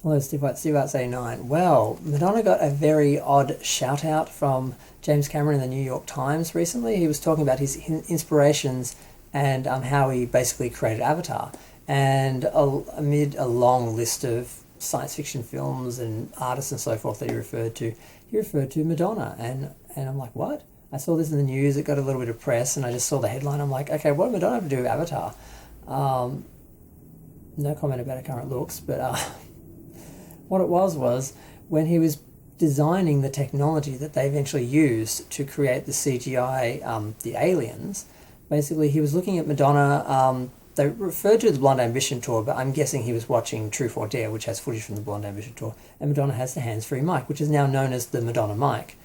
Hello, Steve Arts 89. Well, Madonna got a very odd shout out from James Cameron in the New York Times recently. He was talking about his inspirations and how he basically created Avatar. And amid a long list of science fiction films and artists and so forth that he referred to Madonna. And I'm like, what? I saw this in the news, it got a little bit of press, and I just saw the headline. I'm like, okay, what did Madonna have to do with Avatar? No comment about her current looks, but what it was when he was designing the technology that they eventually used to create the CGI, the aliens, basically he was looking at Madonna. They referred to the Blonde Ambition tour, but I'm guessing he was watching Truth or Dare, which has footage from the Blonde Ambition tour, and Madonna has the hands-free mic, which is now known as the Madonna mic.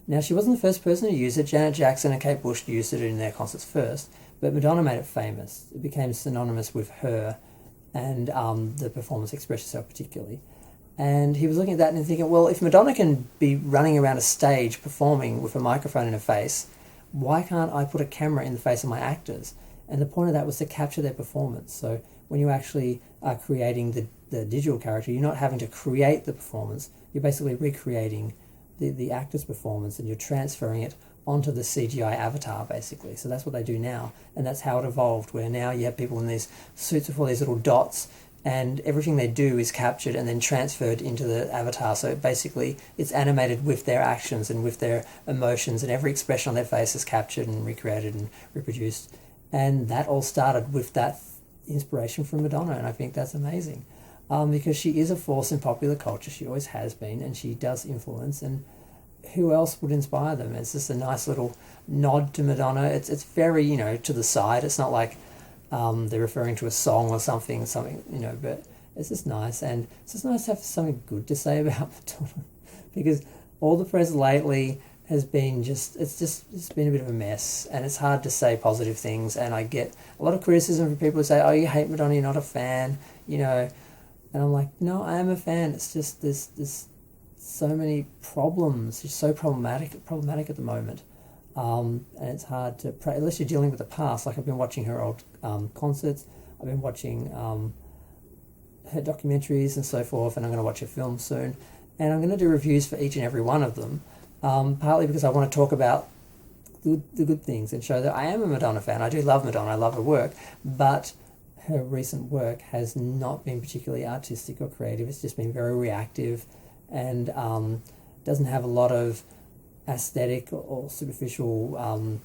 Now, she wasn't the first person to use it. Janet Jackson and Kate Bush used it in their concerts first, but Madonna made it famous. It became synonymous with her and the performance Express Yourself particularly. And he was looking at that and thinking, well, if Madonna can be running around a stage performing with a microphone in her face, why can't I put a camera in the face of my actors? And the point of that was to capture their performance. So when you actually are creating the digital character, you're not having to create the performance. You're basically recreating the actor's performance, and you're transferring it onto the CGI avatar, basically. So that's what they do now. And that's how it evolved, where now you have people in these suits with all these little dots, and everything they do is captured and then transferred into the avatar. So basically it's animated with their actions and with their emotions, and every expression on their face is captured and recreated and reproduced. And that all started with that inspiration from Madonna, and I think that's amazing. Because she is a force in popular culture. She always has been, and she does influence. And who else would inspire them? It's just a nice little nod to Madonna. It's very, to the side. It's not like they're referring to a song or something, but it's just nice. And it's just nice to have something good to say about Madonna, because all the press lately has been it's been a bit of a mess, and it's hard to say positive things. And I get a lot of criticism from people who say, oh, you hate Madonna, you're not a fan, And I'm like, no, I am a fan. It's just there's so many problems. She's so problematic at the moment, and it's hard to unless you're dealing with the past. Like, I've been watching her old concerts. I've been watching her documentaries and so forth, and I'm going to watch her film soon. And I'm going to do reviews for each and every one of them, partly because I want to talk about the good things and show that I am a Madonna fan. I do love Madonna. I love her work, but her recent work has not been particularly artistic or creative. It's just been very reactive, and doesn't have a lot of aesthetic or superficial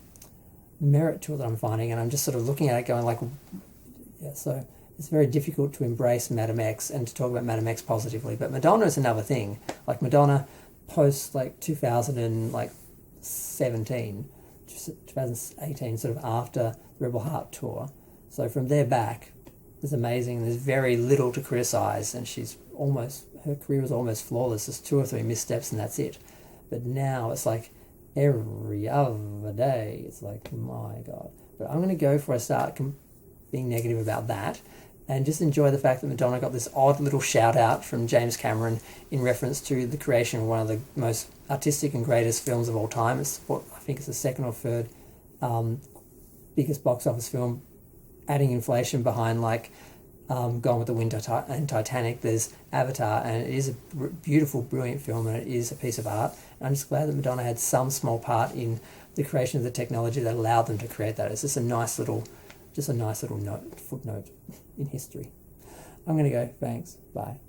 merit to it that I'm finding. And I'm just sort of looking at it going like, yeah, so it's very difficult to embrace Madame X and to talk about Madame X positively. But Madonna is another thing. Like, Madonna post 2017, 2018, sort of after the Rebel Heart tour. So from there back, it's amazing. There's very little to criticise, and her career was almost flawless. There's 2 or 3 missteps and that's it. But now it's like every other day. It's like, my God. But I'm going to go for a start being negative about that, and just enjoy the fact that Madonna got this odd little shout out from James Cameron in reference to the creation of one of the most artistic and greatest films of all time. I think it's the second or third biggest box office film, adding inflation behind Gone with the Wind and Titanic. There's Avatar, and it is a beautiful, brilliant film, and it is a piece of art. And I'm just glad that Madonna had some small part in the creation of the technology that allowed them to create that. It's just a nice little footnote in history. I'm going to go. Thanks. Bye.